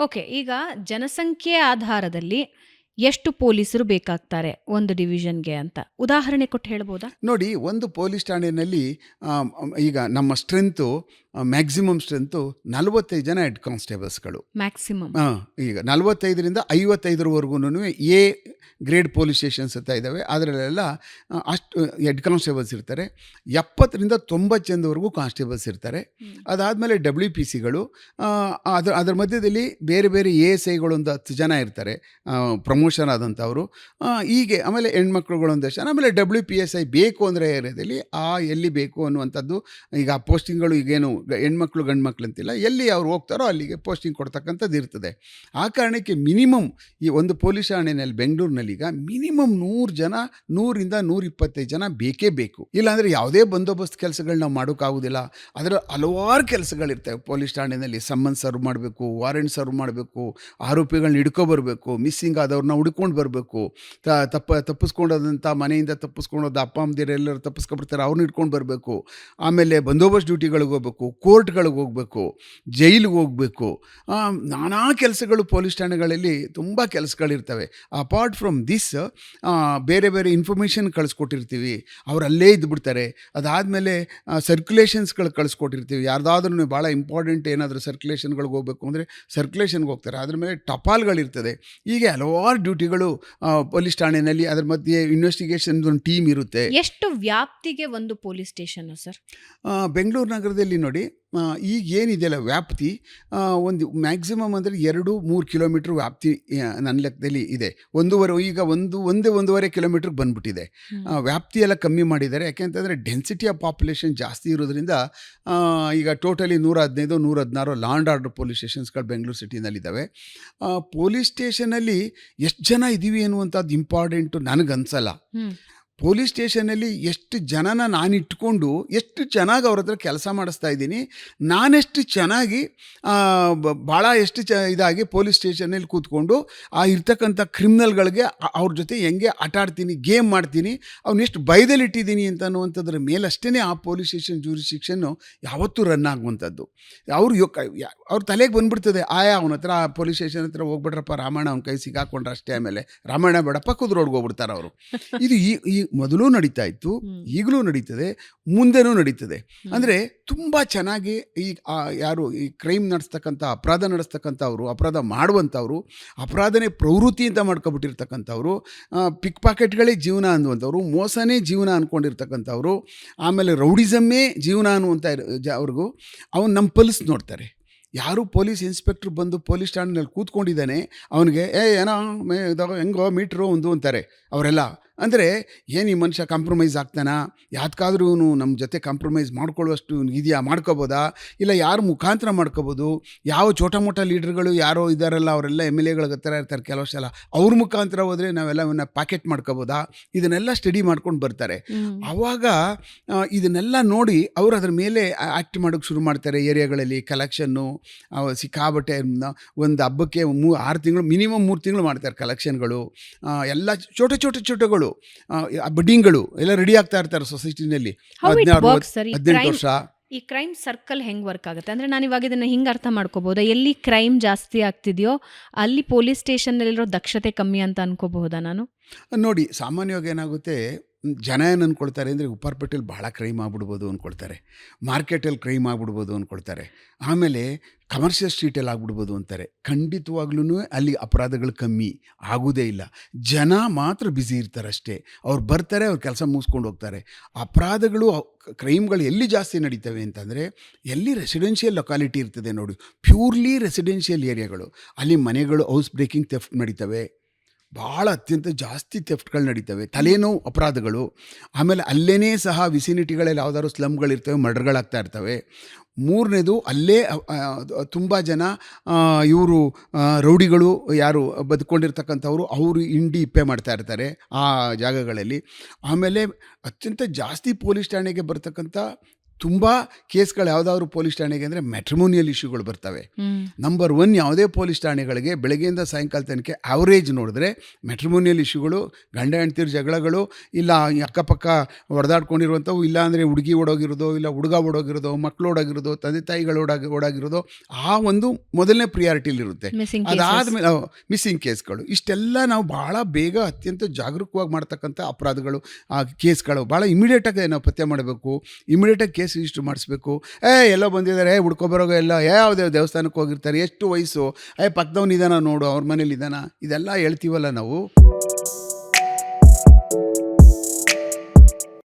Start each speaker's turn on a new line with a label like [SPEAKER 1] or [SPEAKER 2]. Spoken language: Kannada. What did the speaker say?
[SPEAKER 1] ಓಕೆ. ಈಗ ಜನಸಂಖ್ಯೆ ಆಧಾರದಲ್ಲಿ ಎಷ್ಟು ಪೊಲೀಸರು ಬೇಕಾಗ್ತಾರೆ ಒಂದು ಡಿವಿಷನ್‌ಗೆ ಅಂತ ಉದಾಹರಣೆ ಕೊಟ್ಟು ಹೇಳ್ಬೋದಾ?
[SPEAKER 2] ನೋಡಿ, ಒಂದು ಪೊಲೀಸ್ ಠಾಣೆಯಲ್ಲಿ ಈಗ ನಮ್ಮ ಸ್ಟ್ರೆಂತು ಮ್ಯಾಕ್ಸಿಮಮ್ ಸ್ಟ್ರೆಂತು 45 ಜನ ಹೆಡ್ ಕಾನ್ಸ್ಟೇಬಲ್ಸ್ಗಳು.
[SPEAKER 1] ಮ್ಯಾಕ್ಸಿಮಮ್.
[SPEAKER 2] ಈಗ 45ರಿಂದ 55ರವರೆಗೂ ಎ ಗ್ರೇಡ್ ಪೊಲೀಸ್ ಸ್ಟೇಷನ್ಸ್ ಅಂತ ಇದ್ದಾವೆ. ಅದರಲ್ಲೆಲ್ಲ ಅಷ್ಟು ಹೆಡ್ ಕಾನ್ಸ್ಟೇಬಲ್ಸ್ ಇರ್ತಾರೆ. 70ರಿಂದ 90 ಜನದವರೆಗೂ ಕಾನ್ಸ್ಟೇಬಲ್ಸ್ ಇರ್ತಾರೆ. ಅದಾದಮೇಲೆ WPCಗಳು, ಅದರ ಮಧ್ಯದಲ್ಲಿ ಬೇರೆ ಬೇರೆ ASIಗಳು ಒಂದು 10 ಜನ ಇರ್ತಾರೆ, ಪ್ರಮೋಷನ್ ಆದಂಥವರು. ಹೀಗೆ ಆಮೇಲೆ ಹೆಣ್ಮಕ್ಳುಗಳು ಒಂದಷ್ಟು ಜನ, ಆಮೇಲೆ WPSI ಬೇಕು ಅಂದರೆ ಏರಿಯಾದಲ್ಲಿ ಎಲ್ಲಿ ಬೇಕು ಅನ್ನುವಂಥದ್ದು. ಈಗ ಆ ಪೋಸ್ಟಿಂಗ್ಗಳು ಈಗೇನು ಹೆಣ್ಮಕ್ಳು ಗಂಡು ಮಕ್ಳು ಅಂತಿಲ್ಲ, ಎಲ್ಲಿ ಅವ್ರು ಹೋಗ್ತಾರೋ ಅಲ್ಲಿಗೆ ಪೋಸ್ಟಿಂಗ್ ಕೊಡ್ತಕ್ಕಂಥದ್ದು ಇರ್ತದೆ. ಆ ಕಾರಣಕ್ಕೆ ಮಿನಿಮಮ್ ಈ ಒಂದು ಪೊಲೀಸ್ ಠಾಣೆಯಲ್ಲಿ ಬೆಂಗಳೂರಿನಲ್ಲಿ ಈಗ ಮಿನಿಮಮ್ 100 ಜನ, 100ರಿಂದ 125 ಜನ ಬೇಕೇ ಬೇಕು. ಇಲ್ಲಾಂದರೆ ಯಾವುದೇ ಬಂದೋಬಸ್ತ್ ಕೆಲಸಗಳು ನಾವು ಮಾಡೋಕ್ಕಾಗೋದಿಲ್ಲ. ಅದರ ಹಲವಾರು ಕೆಲಸಗಳಿರ್ತವೆ ಪೊಲೀಸ್ ಠಾಣೆಯಲ್ಲಿ. ಸಮ್ಮನ್ ಸರ್ವ್ ಮಾಡಬೇಕು, ವಾರೆಂಟ್ ಸರ್ವ್ ಮಾಡಬೇಕು, ಆರೋಪಿಗಳನ್ನ ಹಿಡ್ಕೊಬರ್ಬೇಕು, ಮಿಸ್ಸಿಂಗ್ ಆದವ್ರನ್ನ ಹುಡ್ಕೊಂಡು ಬರಬೇಕು, ತಪ್ಪಿಸ್ಕೊಂಡೋದಂಥ ಮನೆಯಿಂದ ತಪ್ಪಿಸ್ಕೊಂಡೋದು ಅಪ್ಪ ಅಮ್ಮದಿರು ಎಲ್ಲರೂ ತಪ್ಪಿಸ್ಕೊಬಿಡ್ತಾರೆ, ಅವ್ರನ್ನ ಹಿಡ್ಕೊಂಡು ಬರಬೇಕು. ಆಮೇಲೆ ಬಂದೋಬಸ್ತ್ ಡ್ಯೂಟಿಗಳಿಗೆ ಹೋಗ್ಬೇಕು, ಕೋರ್ಟ್ಗಳಿಗೆ ಹೋಗಬೇಕು, ಜೈಲಿಗೆ ಹೋಗಬೇಕು. ನಾನಾ ಕೆಲಸಗಳು ಪೊಲೀಸ್ ಠಾಣೆಗಳಲ್ಲಿ ತುಂಬ ಕೆಲಸಗಳಿರ್ತವೆ. ಅಪಾರ್ಟ್ ಫ್ರಮ್ ದಿಸ್ ಬೇರೆ ಬೇರೆ ಇನ್ಫಾರ್ಮೇಷನ್ ಕಳಿಸ್ಕೊಟ್ಟಿರ್ತೀವಿ, ಅವ್ರು ಅಲ್ಲೇ ಇದ್ದುಬಿಡ್ತಾರೆ. ಅದಾದಮೇಲೆ ಸರ್ಕ್ಯುಲೇಷನ್ಸ್ಗಳು ಕಳಿಸ್ಕೊಟ್ಟಿರ್ತೀವಿ. ಯಾರ್ದಾದ್ರೂ ಭಾಳ ಇಂಪಾರ್ಟೆಂಟ್ ಏನಾದರೂ ಸರ್ಕ್ಯುಲೇಷನ್ಗಳಿಗೆ ಹೋಗಬೇಕು ಅಂದರೆ ಸರ್ಕ್ಯುಲೇಷನ್ಗೆ ಹೋಗ್ತಾರೆ. ಅದ್ರ ಮೇಲೆ ಟಪಾಲ್ಗಳಿರ್ತದೆ. ಹೀಗೆ ಹಲವಾರು ಡ್ಯೂಟಿಗಳು ಪೊಲೀಸ್ ಠಾಣೆಯಲ್ಲಿ. ಅದ್ರ ಮಧ್ಯೆ ಇನ್ವೆಸ್ಟಿಗೇಷನ್ ಒಂದು ಟೀಮ್ ಇರುತ್ತೆ.
[SPEAKER 1] ಎಷ್ಟು ವ್ಯಾಪ್ತಿಗೆ ಒಂದು ಪೊಲೀಸ್ ಸ್ಟೇಷನ್ ಸರ್?
[SPEAKER 2] ಬೆಂಗಳೂರು ನಗರದಲ್ಲಿ ನೋಡಿ, ಈಗ ಏನಿದೆಯಲ್ಲ ವ್ಯಾಪ್ತಿ, ಒಂದು ಮ್ಯಾಕ್ಸಿಮಮ್ ಅಂದರೆ 2-3 ಕಿಲೋಮೀಟ್ರ್ ವ್ಯಾಪ್ತಿ ನನ್ನ ಲೆಕ್ಕದಲ್ಲಿ ಇದೆ. ಈಗ 1-1.5 ಕಿಲೋಮೀಟ್ರಿಗೆ ಬಂದ್ಬಿಟ್ಟಿದೆ. ವ್ಯಾಪ್ತಿ ಎಲ್ಲ ಕಮ್ಮಿ ಮಾಡಿದ್ದಾರೆ. ಯಾಕೆಂತಂದರೆ ಡೆನ್ಸಿಟಿ ಆಫ್ ಪಾಪ್ಯುಲೇಷನ್ ಜಾಸ್ತಿ ಇರೋದ್ರಿಂದ ಈಗ totally 115-116 law and order police ಸ್ಟೇಷನ್ಸ್ಗಳು ಬೆಂಗಳೂರು ಸಿಟಿನಲ್ಲಿದ್ದಾವೆ. ಪೊಲೀಸ್ ಸ್ಟೇಷನಲ್ಲಿ ಎಷ್ಟು ಜನ ಇದ್ದೀವಿ ಅನ್ನುವಂಥದ್ದು ಇಂಪಾರ್ಟೆಂಟು ನನಗನ್ಸಲ್ಲ. ಪೊಲೀಸ್ ಸ್ಟೇಷನಲ್ಲಿ ಎಷ್ಟು ಜನನ ನಾನು ಇಟ್ಕೊಂಡು ಎಷ್ಟು ಚೆನ್ನಾಗಿ ಅವ್ರ ಹತ್ರ ಕೆಲಸ ಮಾಡಿಸ್ತಾ ಇದ್ದೀನಿ, ನಾನೆಷ್ಟು ಚೆನ್ನಾಗಿ ಭಾಳ ಎಷ್ಟು ಇದಾಗಿ ಪೊಲೀಸ್ ಸ್ಟೇಷನಲ್ಲಿ ಕೂತ್ಕೊಂಡು ಆ ಇರ್ತಕ್ಕಂಥ ಕ್ರಿಮಿನಲ್ಗಳಿಗೆ ಅವ್ರ ಜೊತೆ ಹೆಂಗೆ ಆಟ ಆಡ್ತೀನಿ, ಗೇಮ್ ಮಾಡ್ತೀನಿ, ಅವನ್ನೆಷ್ಟು ಭಯದಲ್ಲಿಟ್ಟಿದ್ದೀನಿ ಅಂತ ಅನ್ನುವಂಥದ್ರ ಮೇಲಷ್ಟೇ ಆ ಪೊಲೀಸ್ ಸ್ಟೇಷನ್ ಜೂರಿಸ್ಡಿಕ್ಷನ್ನು ಯಾವತ್ತೂ ರನ್ ಆಗುವಂಥದ್ದು. ಅವ್ರ ತಲೆಗೆ ಬಂದ್ಬಿಡ್ತದೆ, ಅವನ ಹತ್ರ ಪೊಲೀಸ್ ಸ್ಟೇಷನ್ ಹತ್ರ ಹೋಗ್ಬಿಟ್ರಪ್ಪ ರಾಮಾಯಣ ಅವ್ನ ಕೈ ಸಿಗಾಕೊಂಡ್ರೆ ಅಷ್ಟೇ, ಆಮೇಲೆ ರಾಮಾಯಣ ಬೇಡ ಪಕ್ಕದ ರೋಡ್ಗೆ ಹೋಗ್ಬಿಡ್ತಾರೆ ಅವರು. ಇದು ಈ ಮೊದಲು ನಡೀತಾ ಇತ್ತು, ಈಗಲೂ ನಡೀತದೆ, ಮುಂದೆನೂ ನಡೀತದೆ. ಅಂದರೆ ತುಂಬ ಚೆನ್ನಾಗಿ ಯಾರು ಈ ಕ್ರೈಮ್ ನಡೆಸ್ತಕ್ಕಂಥ, ಅಪರಾಧ ನಡೆಸ್ತಕ್ಕಂಥವ್ರು, ಅಪರಾಧ ಮಾಡುವಂಥವ್ರು, ಅಪರಾಧನೇ ಪ್ರವೃತ್ತಿ ಅಂತ ಮಾಡ್ಕೊಬಿಟ್ಟಿರ್ತಕ್ಕಂಥವ್ರು, ಪಿಕ್ ಪಾಕೆಟ್ಗಳೇ ಜೀವನ ಅನ್ನುವಂಥವ್ರು, ಮೋಸನೇ ಜೀವನ ಅಂದ್ಕೊಂಡಿರ್ತಕ್ಕಂಥವ್ರು, ಆಮೇಲೆ ರೌಡಿಸಮ್ಮೇ ಜೀವನ ಅನ್ನುವಂಥ ಅವ್ರಿಗೂ ಅವ್ನು ನಮ್ಮ ಪಲ್ಸ್ ನೋಡ್ತಾರೆ. ಯಾರು ಪೊಲೀಸ್ ಇನ್ಸ್ಪೆಕ್ಟ್ರ್ ಬಂದು ಪೊಲೀಸ್ ಠಾಣೆಯಲ್ಲಿ ಕೂತ್ಕೊಂಡಿದ್ದಾನೆ, ಅವನಿಗೆ ಏನೋ ಹೆಂಗೋ ಮೀಟ್ರು ಒಂದು ಅಂತಾರೆ ಅವರೆಲ್ಲ. ಅಂದರೆ ಏನು ಈ ಮನುಷ್ಯ ಕಾಂಪ್ರಮೈಸ್ ಆಗ್ತಾನಾ, ಯಾತಕ್ಕಾದ್ರೂ ನಮ್ಮ ಜೊತೆ ಕಾಂಪ್ರಮೈಸ್ ಮಾಡ್ಕೊಳ್ಳುವಷ್ಟು ಇದೆಯಾ, ಮಾಡ್ಕೋಬೋದಾ, ಇಲ್ಲ ಯಾರು ಮುಖಾಂತರ ಮಾಡ್ಕೋಬೋದು, ಯಾವ ಚೋಟ ಮೋಟ ಲೀಡರ್ಗಳು ಯಾರೋ ಇದ್ದಾರಲ್ಲ ಅವರೆಲ್ಲ MLAಗಳ ಹತ್ತಿರ ಇರ್ತಾರೆ, ಕೆಲವು ಸಲ ಅವ್ರ ಮುಖಾಂತರ ಹೋದರೆ ನಾವೆಲ್ಲ ಪ್ಯಾಕೆಟ್ ಮಾಡ್ಕೋಬೋದಾ, ಇದನ್ನೆಲ್ಲ ಸ್ಟಡಿ ಮಾಡ್ಕೊಂಡು ಬರ್ತಾರೆ. ಆವಾಗ ಇದನ್ನೆಲ್ಲ ನೋಡಿ ಅವರು ಅದ್ರ ಮೇಲೆ ಆ್ಯಕ್ಟ್ ಮಾಡೋಕ್ಕೆ ಶುರು ಮಾಡ್ತಾರೆ. ಏರಿಯಾಗಳಲ್ಲಿ ಕಲೆಕ್ಷನ್ನು ಸಿಕ್ಕಾಬಟ್ಟೆ, ಒಂದು ಹಬ್ಬಕ್ಕೆ 6 ತಿಂಗಳು ಮಿನಿಮಮ್ 3 ತಿಂಗಳು ಮಾಡ್ತಾರೆ ಕಲೆಕ್ಷನ್ಗಳು. ಎಲ್ಲ ಚೋಟಗಳು ಬಡ್ಡಿಂಗ್ಗಳು ಎಲ್ಲ ರೆಡಿ ಆಗ್ತಾ ಇರ್ತಾರೆ ಸೊಸೈಟಿನಲ್ಲಿ. 16-18 ವರ್ಷ.
[SPEAKER 1] ಈ ಕ್ರೈಮ್ ಸರ್ಕಲ್ ಹೆಂಗೆ ವರ್ಕ್ ಆಗುತ್ತೆ ಅಂದರೆ, ನಾನು ಇವಾಗ ಇದನ್ನು ಹಿಂಗೆ ಅರ್ಥ ಮಾಡ್ಕೋಬೋದಾ, ಎಲ್ಲಿ ಕ್ರೈಮ್ ಜಾಸ್ತಿ ಆಗ್ತಿದೆಯೋ ಅಲ್ಲಿ ಪೊಲೀಸ್ ಸ್ಟೇಷನ್ನಲ್ಲಿರೋ ದಕ್ಷತೆ ಕಮ್ಮಿ ಅಂತ ಅನ್ಕೋಬಹುದಾ ನಾನು?
[SPEAKER 2] ನೋಡಿ, ಸಾಮಾನ್ಯವಾಗಿ ಏನಾಗುತ್ತೆ, ಜನ ಏನು ಅಂದ್ಕೊಳ್ತಾರೆ ಅಂದರೆ ಉಪ್ಪಾರಪೇಟೆಯಲ್ಲಿ ಭಾಳ ಕ್ರೈಮ್ ಆಗ್ಬಿಡ್ಬೋದು ಅಂದ್ಕೊಳ್ತಾರೆ, ಮಾರ್ಕೆಟಲ್ಲಿ ಕ್ರೈಮ್ ಆಗ್ಬಿಡ್ಬೋದು ಅಂದ್ಕೊಳ್ತಾರೆ, ಆಮೇಲೆ ಕಮರ್ಷಿಯಲ್ ಸ್ಟ್ರೀಟಲ್ಲಿ ಆಗ್ಬಿಡ್ಬೋದು ಅಂತಾರೆ. ಖಂಡಿತವಾಗ್ಲೂ ಅಲ್ಲಿ ಅಪರಾಧಗಳು ಕಮ್ಮಿ ಆಗೋದೇ ಇಲ್ಲ. ಜನ ಮಾತ್ರ ಬ್ಯುಸಿ ಇರ್ತಾರೆ ಅಷ್ಟೇ. ಅವ್ರು ಬರ್ತಾರೆ, ಅವ್ರ ಕೆಲಸ ಮುಗಿಸ್ಕೊಂಡು ಹೋಗ್ತಾರೆ. ಅಪರಾಧಗಳು, ಕ್ರೈಮ್ಗಳು ಎಲ್ಲಿ ಜಾಸ್ತಿ ನಡೀತವೆ ಅಂತಂದರೆ ಎಲ್ಲಿ ರೆಸಿಡೆನ್ಷಿಯಲ್ ಲೊಕಾಲಿಟಿ ಇರ್ತದೆ ನೋಡಿ, ಪ್ಯೂರ್ಲಿ ರೆಸಿಡೆನ್ಷಿಯಲ್ ಏರಿಯಾಗಳು, ಅಲ್ಲಿ ಮನೆಗಳು ಹೌಸ್ ಬ್ರೇಕಿಂಗ್ ಥೆಫ್ಟ್ ನಡೀತವೆ, ಭಾಳ ಅತ್ಯಂತ ಜಾಸ್ತಿ ಥೆಫ್ಟ್ಗಳು ನಡೀತವೆ, ತಲೆನೋವು ಅಪರಾಧಗಳು. ಆಮೇಲೆ ಅಲ್ಲೇ ಸಹ ವಿಸಿನಿಟಿಗಳಲ್ಲಿ ಯಾವ್ದಾದ್ರು ಸ್ಲಮ್ಗಳಿರ್ತವೆ, ಮರ್ಡರ್ಗಳಾಗ್ತಾ ಇರ್ತವೆ. ಮೂರನೇದು, ಅಲ್ಲೇ ತುಂಬ ಜನ ಇವರು ರೌಡಿಗಳು ಯಾರು ಬದುಕೊಂಡಿರ್ತಕ್ಕಂಥವ್ರು, ಅವರು ಇಂಡಿ ಇಪ್ಪೆ ಮಾಡ್ತಾ ಇರ್ತಾರೆ ಆ ಜಾಗಗಳಲ್ಲಿ. ಆಮೇಲೆ ಅತ್ಯಂತ ಜಾಸ್ತಿ ಪೊಲೀಸ್ ಠಾಣೆಗೆ ಬರ್ತಕ್ಕಂಥ ತುಂಬ ಕೇಸ್ಗಳು ಯಾವುದಾದ್ರು ಪೊಲೀಸ್ ಠಾಣೆಗೆ ಅಂದರೆ ಮ್ಯಾಟ್ರಿಮೋನಿಯಲ್ ಇಶ್ಯೂಗಳು ಬರ್ತವೆ.
[SPEAKER 1] ಹ್ಮ್.
[SPEAKER 2] ನಂಬರ್ 1 ಯಾವುದೇ ಪೊಲೀಸ್ ಠಾಣೆಗಳಿಗೆ ಬೆಳಗ್ಗೆಯಿಂದ ಸಾಯಂಕಾಲ ತನಕ ಆವ್ರೇಜ್ ನೋಡಿದ್ರೆ ಮ್ಯಾಟ್ರಿಮೋನಿಯಲ್ ಇಶ್ಯೂಗಳು, ಗಂಡ ಹೆಂಡ್ತಿರ ಜಗಳಗಳು, ಇಲ್ಲ ಈ ಅಕ್ಕಪಕ್ಕ ಹೊಡೆದಾಡ್ಕೊಂಡಿರುವಂಥವು, ಇಲ್ಲ ಅಂದರೆ ಹುಡುಗಿ ಓಡೋಗಿರೋದು, ಇಲ್ಲ ಹುಡುಗ ಓಡೋಗಿರೋದು, ಮಕ್ಕಳು ಓಡೋಗಿರೋದು, ತಂದೆ ತಾಯಿಗಳು ಓಡಾಗಿರೋದು, ಆ ಒಂದು ಮೊದಲನೇ ಪ್ರಿಯಾರಿಟಿಲಿರುತ್ತೆ.
[SPEAKER 1] Missing cases.
[SPEAKER 2] ಅದಾದಮೇಲೆ ಮಿಸ್ಸಿಂಗ್ ಕೇಸ್ಗಳು, ಇಷ್ಟೆಲ್ಲ ನಾವು ಭಾಳ ಬೇಗ ಅತ್ಯಂತ ಜಾಗರೂಕವಾಗಿ ಮಾಡ್ತಕ್ಕಂಥ ಅಪರಾಧಗಳು, ಆ ಕೇಸ್ಗಳು ಭಾಳ ಇಮಿಡಿಯೇಟಾಗಿ ನಾವು ಪತ್ತೆ ಮಾಡಬೇಕು. ಇಮಿಡಿಯೇಟಾಗಿ ಕೇಸ್ ರಿಜಿಸ್ಟರ್ ಮಾಡಿಸ್ಬೇಕು. ಎಲ್ಲೋ ಬಂದಿದ್ದಾರೆ, ಹುಡ್ಕೊಬರೋಗ ಎಲ್ಲ ಯಾವುದೇ ದೇವಸ್ಥಾನಕ್ಕೆ ಹೋಗಿರ್ತಾರೆ, ಎಷ್ಟು ವಯಸ್ಸು, ಪಕ್ಕದವ್ನು ಇದಾನ ನೋಡು, ಅವ್ರ ಮನೇಲಿ ಇದಾನ, ಇದೆಲ್ಲ ಹೇಳ್ತೀವಲ್ಲ ನಾವು.